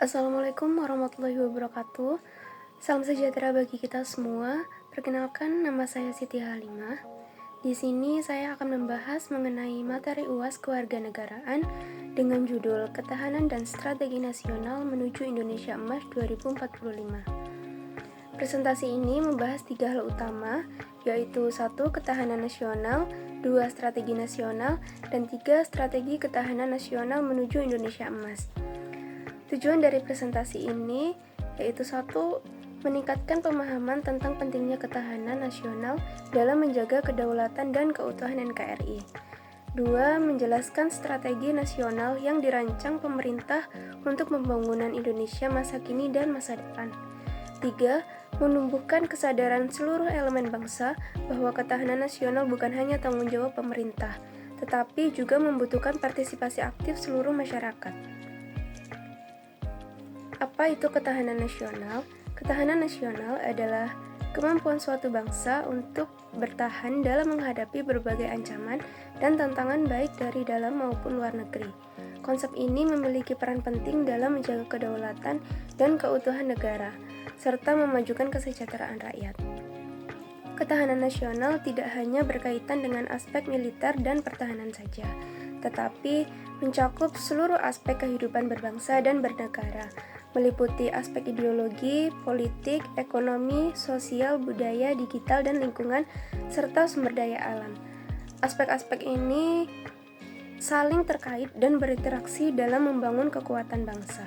Assalamualaikum warahmatullahi wabarakatuh. Salam sejahtera bagi kita semua. Perkenalkan, nama saya Siti Halimah. Di sini saya akan membahas mengenai materi UAS Kewarganegaraan dengan judul Ketahanan dan Strategi Nasional Menuju Indonesia Emas 2045. Presentasi ini membahas 3 hal utama, yaitu 1. Ketahanan nasional, 2. Strategi nasional, dan 3. Strategi ketahanan nasional menuju Indonesia Emas. Tujuan dari presentasi ini yaitu 1. Meningkatkan pemahaman tentang pentingnya ketahanan nasional dalam menjaga kedaulatan dan keutuhan NKRI. 2. Menjelaskan strategi nasional yang dirancang pemerintah untuk pembangunan Indonesia masa kini dan masa depan. 3. Menumbuhkan kesadaran seluruh elemen bangsa bahwa ketahanan nasional bukan hanya tanggung jawab pemerintah, tetapi juga membutuhkan partisipasi aktif seluruh masyarakat. Apa itu ketahanan nasional? Ketahanan nasional adalah kemampuan suatu bangsa untuk bertahan dalam menghadapi berbagai ancaman dan tantangan baik dari dalam maupun luar negeri. Konsep ini memiliki peran penting dalam menjaga kedaulatan dan keutuhan negara, serta memajukan kesejahteraan rakyat. Ketahanan nasional tidak hanya berkaitan dengan aspek militer dan pertahanan saja, tetapi mencakup seluruh aspek kehidupan berbangsa dan bernegara, meliputi aspek ideologi, politik, ekonomi, sosial, budaya, digital, dan lingkungan, serta sumber daya alam. Aspek-aspek ini saling terkait dan berinteraksi dalam membangun kekuatan bangsa.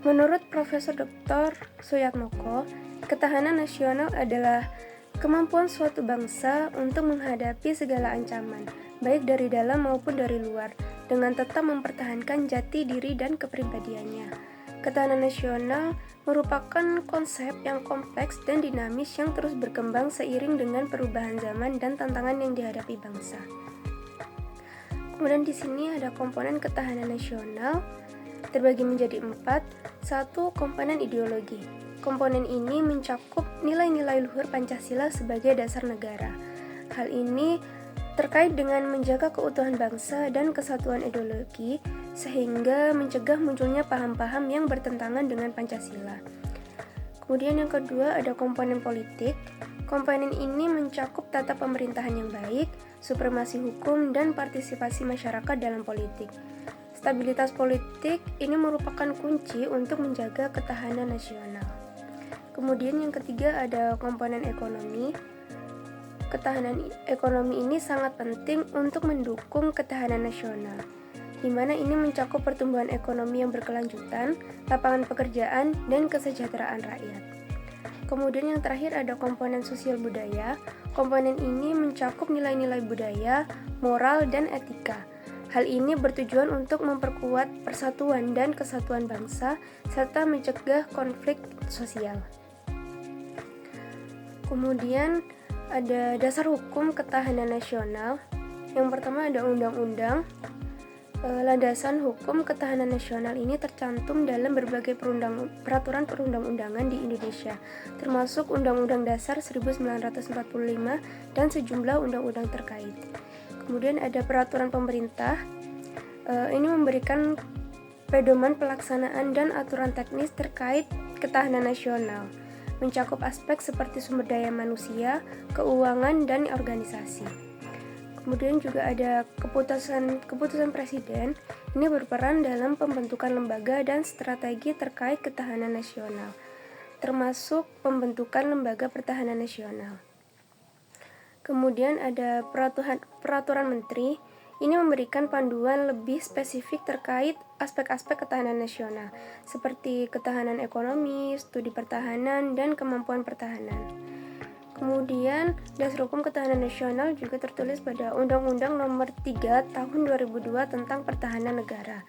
Menurut Profesor Dr. Suyatmoko, ketahanan nasional adalah kemampuan suatu bangsa untuk menghadapi segala ancaman, baik dari dalam maupun dari luar, dengan tetap mempertahankan jati diri dan kepribadiannya. Ketahanan nasional merupakan konsep yang kompleks dan dinamis yang terus berkembang seiring dengan perubahan zaman dan tantangan yang dihadapi bangsa. Kemudian di sini ada komponen ketahanan nasional terbagi menjadi 4. 1. Komponen ideologi. Komponen ini mencakup nilai-nilai luhur Pancasila sebagai dasar negara. Hal ini terkait dengan menjaga keutuhan bangsa dan kesatuan ideologi, sehingga mencegah munculnya paham-paham yang bertentangan dengan Pancasila. Kemudian yang kedua ada komponen politik. Komponen ini mencakup tata pemerintahan yang baik, supremasi hukum, dan partisipasi masyarakat dalam politik. Stabilitas politik ini merupakan kunci untuk menjaga ketahanan nasional. Kemudian yang ketiga ada komponen ekonomi. Ketahanan ekonomi ini sangat penting untuk mendukung ketahanan nasional, di mana ini mencakup pertumbuhan ekonomi yang berkelanjutan, lapangan pekerjaan, dan kesejahteraan rakyat. Kemudian yang terakhir ada komponen sosial budaya. Komponen ini mencakup nilai-nilai budaya, moral, dan etika. Hal ini bertujuan untuk memperkuat persatuan dan kesatuan bangsa, serta mencegah konflik sosial. Kemudian ada dasar hukum ketahanan nasional. Yang pertama ada undang-undang. Landasan hukum ketahanan nasional ini tercantum dalam berbagai peraturan perundang-undangan di Indonesia, termasuk Undang-Undang Dasar 1945 dan sejumlah undang-undang terkait. Kemudian ada peraturan pemerintah. Ini memberikan pedoman pelaksanaan dan aturan teknis terkait ketahanan nasional, mencakup aspek seperti sumber daya manusia, keuangan, dan organisasi. Kemudian juga ada keputusan presiden. Ini berperan dalam pembentukan lembaga dan strategi terkait ketahanan nasional, termasuk pembentukan lembaga pertahanan nasional. Kemudian ada peraturan menteri. Ini memberikan panduan lebih spesifik terkait aspek-aspek ketahanan nasional, seperti ketahanan ekonomi, studi pertahanan, dan kemampuan pertahanan. Kemudian, dasar hukum ketahanan nasional juga tertulis pada Undang-Undang Nomor 3 Tahun 2002 tentang Pertahanan Negara.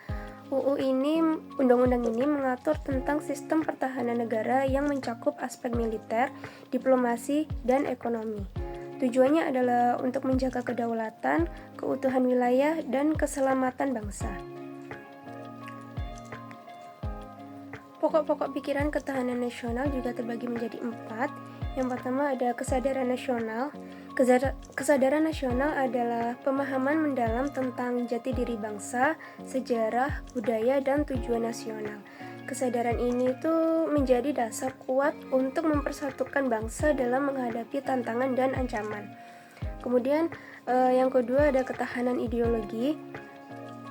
Undang-undang ini mengatur tentang sistem pertahanan negara yang mencakup aspek militer, diplomasi, dan ekonomi. Tujuannya adalah untuk menjaga kedaulatan, keutuhan wilayah, dan keselamatan bangsa. Pokok-pokok pikiran ketahanan nasional juga terbagi menjadi 4. Yang pertama ada kesadaran nasional. Kesadaran nasional adalah pemahaman mendalam tentang jati diri bangsa, sejarah, budaya, dan tujuan nasional. Kesadaran ini tuh menjadi dasar kuat untuk mempersatukan bangsa dalam menghadapi tantangan dan ancaman. Kemudian yang kedua ada ketahanan ideologi.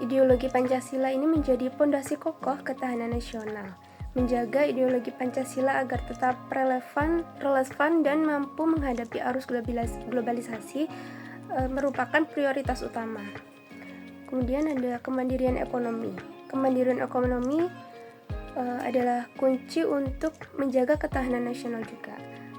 Ideologi Pancasila ini menjadi pondasi kokoh ketahanan nasional, menjaga ideologi Pancasila agar tetap relevan dan mampu menghadapi arus globalisasi merupakan prioritas utama. Kemudian ada kemandirian ekonomi. Kemandirian ekonomi adalah kunci untuk menjaga ketahanan nasional juga,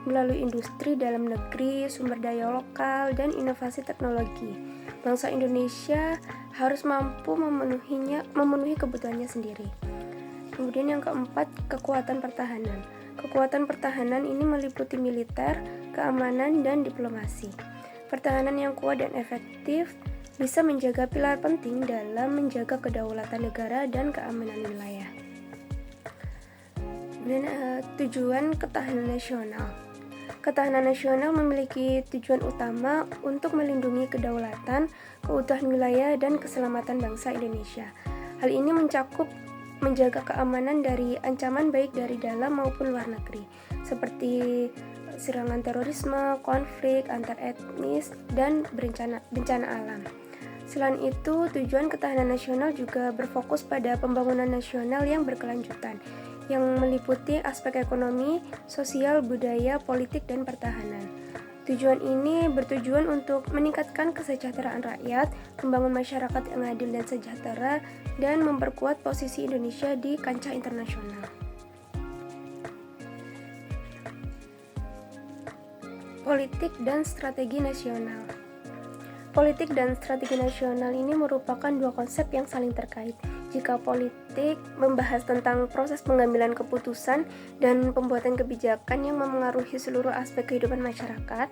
melalui industri dalam negeri, sumber daya lokal, dan inovasi teknologi. Bangsa Indonesia harus mampu memenuhi kebutuhannya sendiri. Kemudian yang keempat, kekuatan pertahanan. Kekuatan pertahanan ini meliputi militer, keamanan, dan diplomasi. Pertahanan yang kuat dan efektif bisa menjaga pilar penting dalam menjaga kedaulatan negara dan keamanan wilayah. Kemudian tujuan ketahanan nasional. Ketahanan nasional memiliki tujuan utama untuk melindungi kedaulatan, keutuhan wilayah, dan keselamatan bangsa Indonesia. Hal ini mencakup menjaga keamanan dari ancaman baik dari dalam maupun luar negeri, seperti serangan terorisme, konflik antar etnis, dan bencana alam. Selain itu, tujuan ketahanan nasional juga berfokus pada pembangunan nasional yang berkelanjutan, yang meliputi aspek ekonomi, sosial, budaya, politik, dan pertahanan. Tujuan ini bertujuan untuk meningkatkan kesejahteraan rakyat, membangun masyarakat yang adil dan sejahtera, dan memperkuat posisi Indonesia di kancah internasional. Politik dan strategi nasional. Politik dan strategi nasional ini merupakan dua konsep yang saling terkait. Jika politik membahas tentang proses pengambilan keputusan dan pembuatan kebijakan yang memengaruhi seluruh aspek kehidupan masyarakat,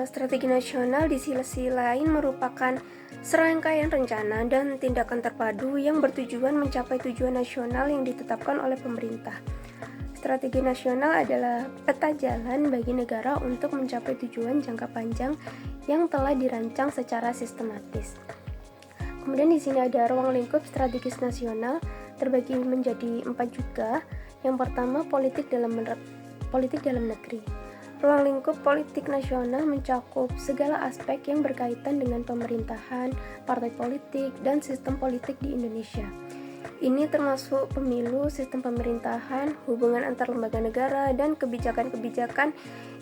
strategi nasional di sisi lain merupakan serangkaian rencana dan tindakan terpadu yang bertujuan mencapai tujuan nasional yang ditetapkan oleh pemerintah. Strategi nasional adalah peta jalan bagi negara untuk mencapai tujuan jangka panjang yang telah dirancang secara sistematis. Kemudian di sini ada ruang lingkup strategis nasional terbagi menjadi 4 juga. Yang pertama, politik dalam negeri. Ruang lingkup politik nasional mencakup segala aspek yang berkaitan dengan pemerintahan, partai politik, dan sistem politik di Indonesia. Ini termasuk pemilu, sistem pemerintahan, hubungan antar lembaga negara, dan kebijakan-kebijakan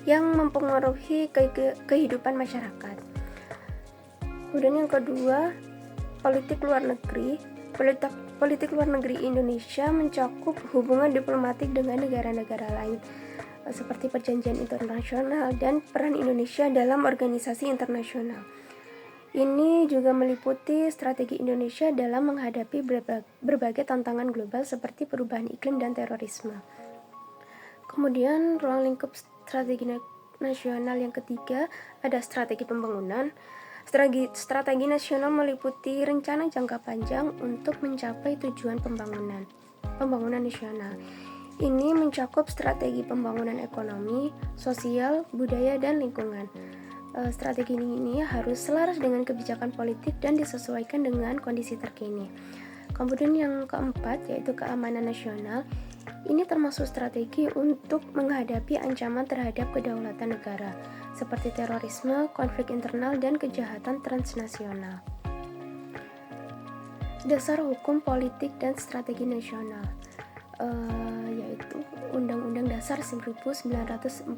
yang mempengaruhi kehidupan masyarakat. Kemudian yang kedua, politik luar negeri. Politik luar negeri Indonesia mencakup hubungan diplomatik dengan negara-negara lain, seperti perjanjian internasional dan peran Indonesia dalam organisasi internasional. Ini juga meliputi strategi Indonesia dalam menghadapi berbagai tantangan global seperti perubahan iklim dan terorisme. Kemudian ruang lingkup strategi nasional yang ketiga ada strategi pembangunan. Strategi nasional meliputi rencana jangka panjang untuk mencapai tujuan pembangunan nasional. Ini mencakup strategi pembangunan ekonomi, sosial, budaya, dan lingkungan. Strategi ini harus selaras dengan kebijakan politik dan disesuaikan dengan kondisi terkini. Kemudian yang keempat yaitu keamanan nasional. Ini termasuk strategi untuk menghadapi ancaman terhadap kedaulatan negara, seperti terorisme, konflik internal, dan kejahatan transnasional. Dasar hukum politik dan strategi nasional, yaitu Undang-Undang Dasar 1945.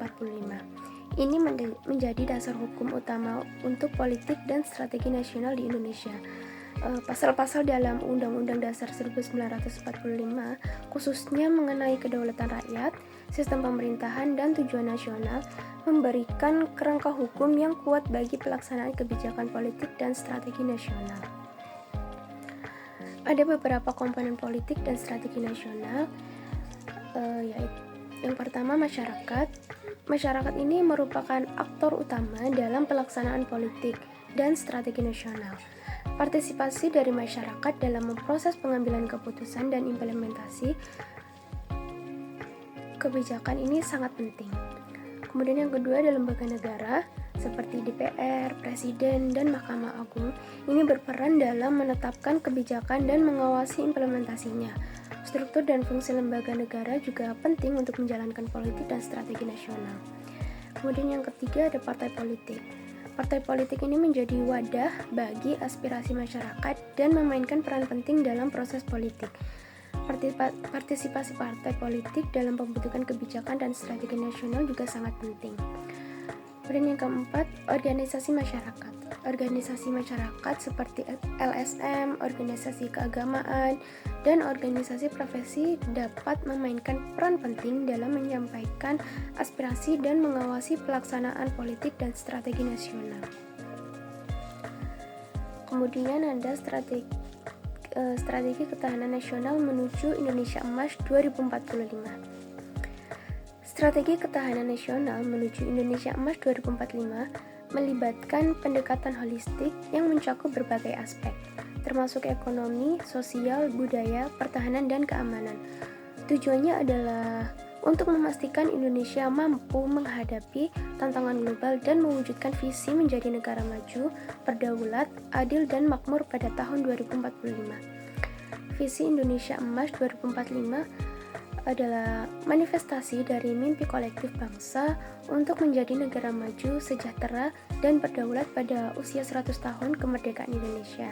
Ini menjadi dasar hukum utama untuk politik dan strategi nasional di Indonesia. Pasal-pasal dalam Undang-Undang Dasar 1945 khususnya mengenai kedaulatan rakyat, sistem pemerintahan, dan tujuan nasional memberikan kerangka hukum yang kuat bagi pelaksanaan kebijakan politik dan strategi nasional. Ada beberapa komponen politik dan strategi nasional, yaitu yang pertama masyarakat. Masyarakat ini merupakan aktor utama dalam pelaksanaan politik dan strategi nasional. Partisipasi dari masyarakat dalam memproses pengambilan keputusan dan implementasi kebijakan ini sangat penting. Kemudian yang kedua ada lembaga negara seperti DPR, Presiden, dan Mahkamah Agung. Ini berperan dalam menetapkan kebijakan dan mengawasi implementasinya. Struktur dan fungsi lembaga negara juga penting untuk menjalankan politik dan strategi nasional. Kemudian yang ketiga ada partai politik. Partai politik ini menjadi wadah bagi aspirasi masyarakat dan memainkan peran penting dalam proses politik. Partisipasi partai politik dalam pembentukan kebijakan dan strategi nasional juga sangat penting. Kemudian yang keempat, organisasi masyarakat. Organisasi masyarakat seperti LSM, organisasi keagamaan, dan organisasi profesi dapat memainkan peran penting dalam menyampaikan aspirasi dan mengawasi pelaksanaan politik dan strategi nasional. Kemudian ada strategi ketahanan nasional menuju Indonesia Emas 2045. Strategi ketahanan nasional menuju Indonesia Emas 2045 melibatkan pendekatan holistik yang mencakup berbagai aspek, termasuk ekonomi, sosial, budaya, pertahanan, dan keamanan. Tujuannya adalah untuk memastikan Indonesia mampu menghadapi tantangan global dan mewujudkan visi menjadi negara maju, berdaulat, adil, dan makmur pada tahun 2045. Visi Indonesia Emas 2045 adalah manifestasi dari mimpi kolektif bangsa untuk menjadi negara maju, sejahtera, dan berdaulat pada usia 100 tahun kemerdekaan Indonesia.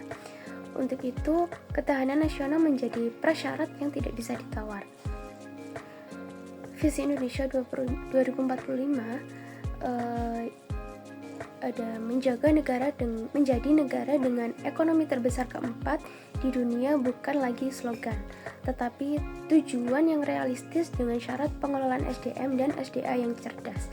Untuk itu, ketahanan nasional menjadi prasyarat yang tidak bisa ditawar. Visi Indonesia 2045 ada menjadi negara dengan ekonomi terbesar keempat di dunia bukan lagi slogan, tetapi tujuan yang realistis dengan syarat pengelolaan SDM dan SDA yang cerdas.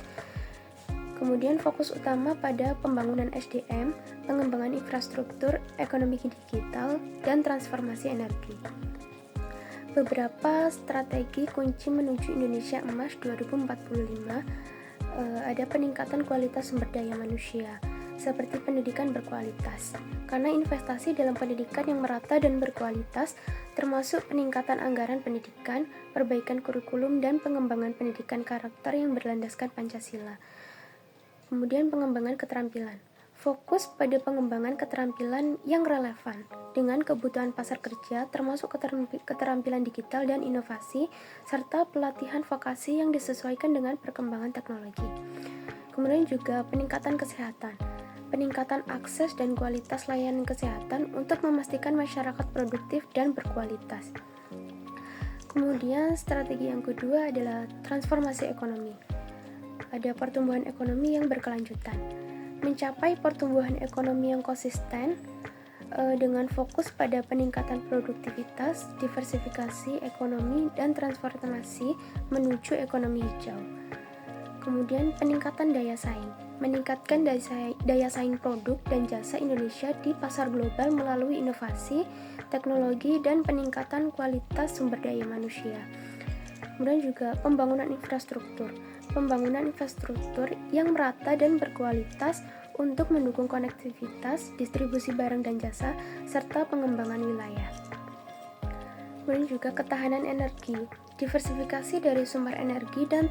Kemudian fokus utama pada pembangunan SDM, pengembangan infrastruktur, ekonomi digital, dan transformasi energi. Beberapa strategi kunci menuju Indonesia Emas 2045 ada peningkatan kualitas sumber daya manusia, seperti pendidikan berkualitas. Karena investasi dalam pendidikan yang merata dan berkualitas, termasuk peningkatan anggaran pendidikan, perbaikan kurikulum, dan pengembangan pendidikan karakter yang berlandaskan Pancasila. Kemudian pengembangan keterampilan. Fokus pada pengembangan keterampilan yang relevan dengan kebutuhan pasar kerja, termasuk keterampilan digital dan inovasi, serta pelatihan vokasi yang disesuaikan dengan perkembangan teknologi. Kemudian juga peningkatan kesehatan. Peningkatan akses dan kualitas layanan kesehatan untuk memastikan masyarakat produktif dan berkualitas. Kemudian strategi yang kedua adalah transformasi ekonomi. Ada pertumbuhan ekonomi yang berkelanjutan. Mencapai pertumbuhan ekonomi yang konsisten dengan fokus pada peningkatan produktivitas, diversifikasi ekonomi, dan transformasi menuju ekonomi hijau. Kemudian peningkatan daya saing. Meningkatkan daya saing produk dan jasa Indonesia di pasar global melalui inovasi, teknologi, dan peningkatan kualitas sumber daya manusia. Kemudian juga pembangunan infrastruktur. Pembangunan infrastruktur yang merata dan berkualitas untuk mendukung konektivitas, distribusi barang dan jasa, serta pengembangan wilayah. Kemudian juga ketahanan energi, diversifikasi dari sumber energi dan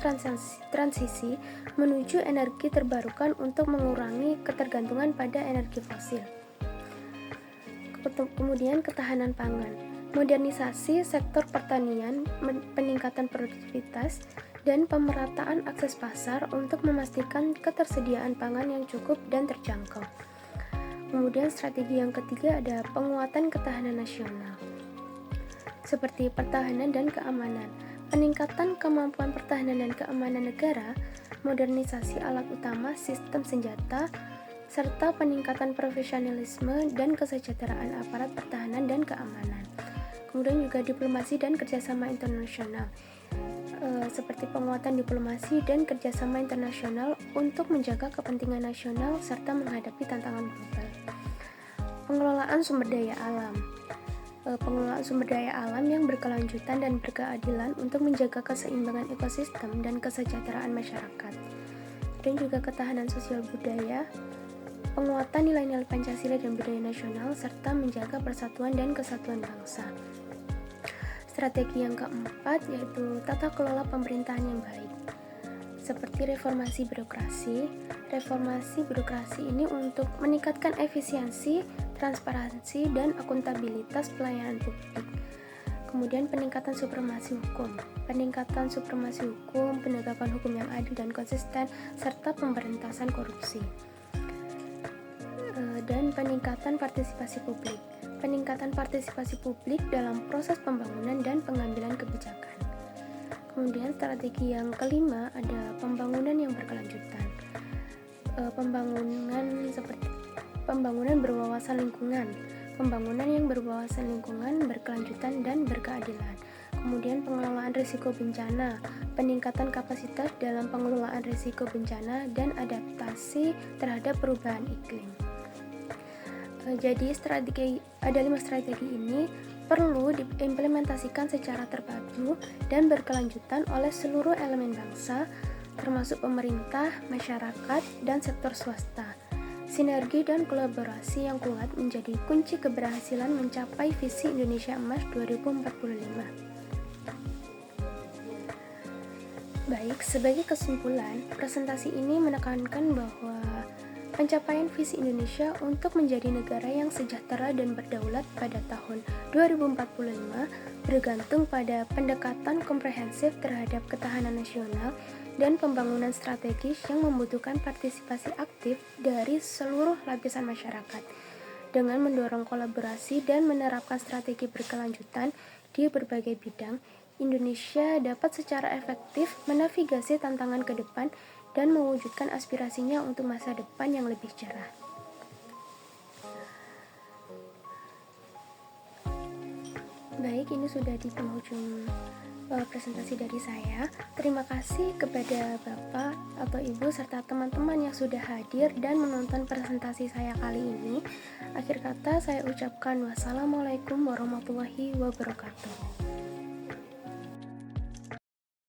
transisi menuju energi terbarukan untuk mengurangi ketergantungan pada energi fosil. Kemudian ketahanan pangan, modernisasi sektor pertanian, peningkatan produktivitas, dan pemerataan akses pasar untuk memastikan ketersediaan pangan yang cukup dan terjangkau. Kemudian strategi yang ketiga ada penguatan ketahanan nasional, seperti pertahanan dan keamanan, peningkatan kemampuan pertahanan dan keamanan negara, modernisasi alat utama sistem senjata, serta peningkatan profesionalisme dan kesejahteraan aparat pertahanan dan keamanan. Kemudian juga diplomasi dan kerjasama internasional, seperti penguatan diplomasi dan kerjasama internasional untuk menjaga kepentingan nasional serta menghadapi tantangan global. Pengelolaan sumber daya alam. Pengelolaan sumber daya alam yang berkelanjutan dan berkeadilan untuk menjaga keseimbangan ekosistem dan kesejahteraan masyarakat. Dan juga ketahanan sosial budaya, penguatan nilai-nilai Pancasila dan budaya nasional, serta menjaga persatuan dan kesatuan bangsa. Strategi yang keempat yaitu tata kelola pemerintahan yang baik, seperti reformasi birokrasi. Reformasi birokrasi ini untuk meningkatkan efisiensi, transparansi, dan akuntabilitas pelayanan publik. Kemudian peningkatan supremasi hukum, penegakan hukum yang adil dan konsisten, serta pemberantasan korupsi. Dan peningkatan partisipasi publik dalam proses pembangunan dan pengambilan kebijakan. Kemudian strategi yang kelima ada pembangunan yang berkelanjutan. Pembangunan berwawasan lingkungan, berkelanjutan dan berkeadilan. Kemudian pengelolaan risiko bencana, peningkatan kapasitas dalam pengelolaan risiko bencana dan adaptasi terhadap perubahan iklim. Jadi ada 5 strategi ini perlu diimplementasikan secara terpadu dan berkelanjutan oleh seluruh elemen bangsa, termasuk pemerintah, masyarakat, dan sektor swasta. Sinergi dan kolaborasi yang kuat menjadi kunci keberhasilan mencapai visi Indonesia Emas 2045. Baik, sebagai kesimpulan, presentasi ini menekankan bahwa pencapaian visi Indonesia untuk menjadi negara yang sejahtera dan berdaulat pada tahun 2045 bergantung pada pendekatan komprehensif terhadap ketahanan nasional dan pembangunan strategis yang membutuhkan partisipasi aktif dari seluruh lapisan masyarakat. Dengan mendorong kolaborasi dan menerapkan strategi berkelanjutan di berbagai bidang, Indonesia dapat secara efektif menavigasi tantangan ke depan dan mewujudkan aspirasinya untuk masa depan yang lebih cerah. Baik, ini sudah di penghujung presentasi dari saya. Terima kasih kepada Bapak atau Ibu serta teman-teman yang sudah hadir dan menonton presentasi saya kali ini. Akhir kata saya ucapkan wassalamualaikum warahmatullahi wabarakatuh.